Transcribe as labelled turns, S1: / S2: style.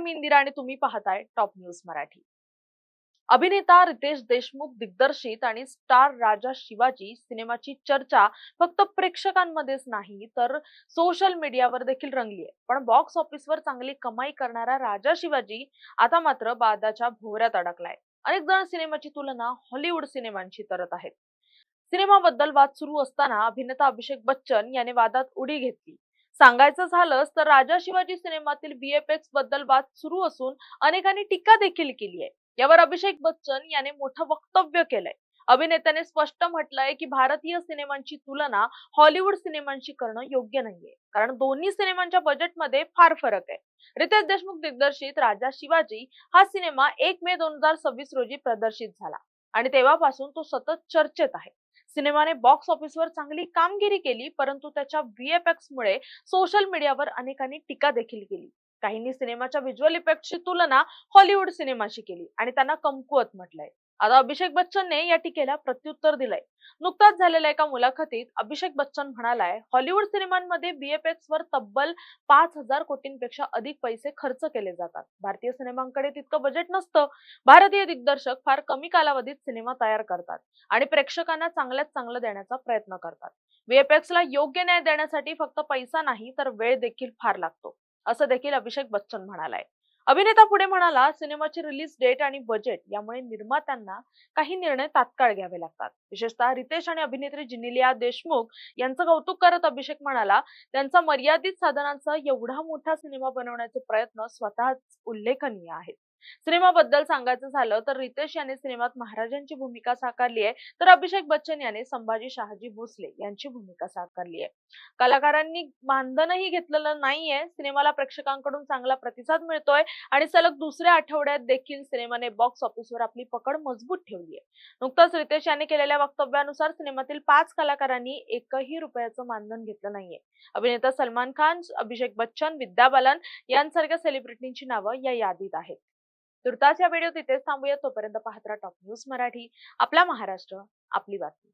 S1: मी इंदिरा आणि तुम्ही पाहताय टॉप न्यूज मराठी। अभिनेता रितेश देशमुख दिग्दर्शित आणि स्टार राजा शिवाजी सिनेमाची चर्चा फक्त प्रेक्षकांमध्येच नाही तर सोशल मीडियावर देखील रंगली आहे। पण बॉक्स ऑफिसवर चांगली कमाई करणारा राजा शिवाजी आता मात्र वादाच्या भोवऱ्यात अडकलाय। अनेक जण सिनेमाची तुलना हॉलिवूड सिनेमांशी करत आहेत। सिनेमाबद्दल वाद सुरू असताना अभिनेता अभिषेक बच्चन याने वादात उडी घेतली। सांगायचं झालंच तर राजा शिवाजी सिनेमातील VFX बद्दल वाद सुरू असून अनेकांनी टीका देखील केली आहे। यावर अभिषेक बच्चन याने मोठं वक्तव्य केलंय। अभिनेत्याने स्पष्ट म्हटलंय की भारतीय सिनेमांची तुलना हॉलिवूड सिनेमांशी करणं योग्य नाहीये, कारण दोन्ही सिनेमांच्या बजेटमध्ये फार फरक आहे। रितेश देशमुख दिग्दर्शित राजा शिवाजी हा सिनेमा 1 मे 2026 रोजी प्रदर्शित झाला आणि तेव्हापासून तो सतत चर्चेत आहे। सिनेमाने बॉक्स ऑफिसवर चांगली कामगिरी केली, परंतु त्याच्या VFX मुळे सोशल मीडियावर अनेकांनी टीका देखील केली। काहींनी सिनेमाच्या व्हिज्युअल इफेक्टची तुलना हॉलिवूड सिनेमाशी केली आणि त्यांना कमकुवत म्हटलंय। आता अभिषेक बच्चनने या टीकेला प्रत्युत्तर दिलंय। नुकताच झालेल्या एका मुलाखतीत अभिषेक बच्चन म्हणालाय, हॉलिवूड सिनेमांमध्ये VFX वर तब्बल 5,000 कोटींपेक्षा अधिक पैसे खर्च केले जातात। भारतीय सिनेमांकडे तितकं बजेट नसतं। भारतीय दिग्दर्शक फार कमी कालावधीत सिनेमा तयार करतात आणि प्रेक्षकांना चांगल्यात चांगलं देण्याचा प्रयत्न करतात। VFX ला योग्य न्याय देण्यासाठी फक्त पैसा नाही तर वेळ देखील फार लागतो, असं देखील अभिषेक बच्चन म्हणालाय। अभिनेता पुढे म्हणाला, सिनेमाची रिलीज डेट आणि बजेट यामुळे निर्मात्यांना काही निर्णय तात्काळ घ्यावे लागतात। विशेषतः रितेश आणि अभिनेत्री जिनेलिया देशमुख यांचं कौतुक करत अभिषेक म्हणाला, त्यांचा मर्यादित साधनांसह एवढा मोठा सिनेमा बनवण्याचे प्रयत्न स्वतःच उल्लेखनीय आहेत। सिनेमाबद्दल सांगायचं झालं तर रितेश याने सिनेमात महाराजांची भूमिका साकारली आहे, तर अभिषेक बच्चन याने संभाजी शहाजी भोसले यांची भूमिका साकारली आहे। कलाकारांनी मानधनही घेतलेलं नाहीये। सिनेमाला प्रेक्षकांकडून चांगला प्रतिसाद मिळतोय आणि सलग दुसऱ्या आठवड्यात देखील सिनेमाने बॉक्स ऑफिसवर आपली पकड मजबूत ठेवली आहे। नुकताच रितेश याने केलेल्या वक्तव्यानुसार सिनेमातील 5 कलाकारांनी एकही रुपयाचं मानधन घेतलं नाहीये। अभिनेता सलमान खान, अभिषेक बच्चन, विद्या बालन यांसारख्या सेलिब्रिटींची नावं या यादीत आहेत। तुर्तास या व्हिडिओत इथेच थांबूया। तोपर्यंत पाहत राहा टॉप न्यूज मराठी। आपला महाराष्ट्र, आपली बातमी।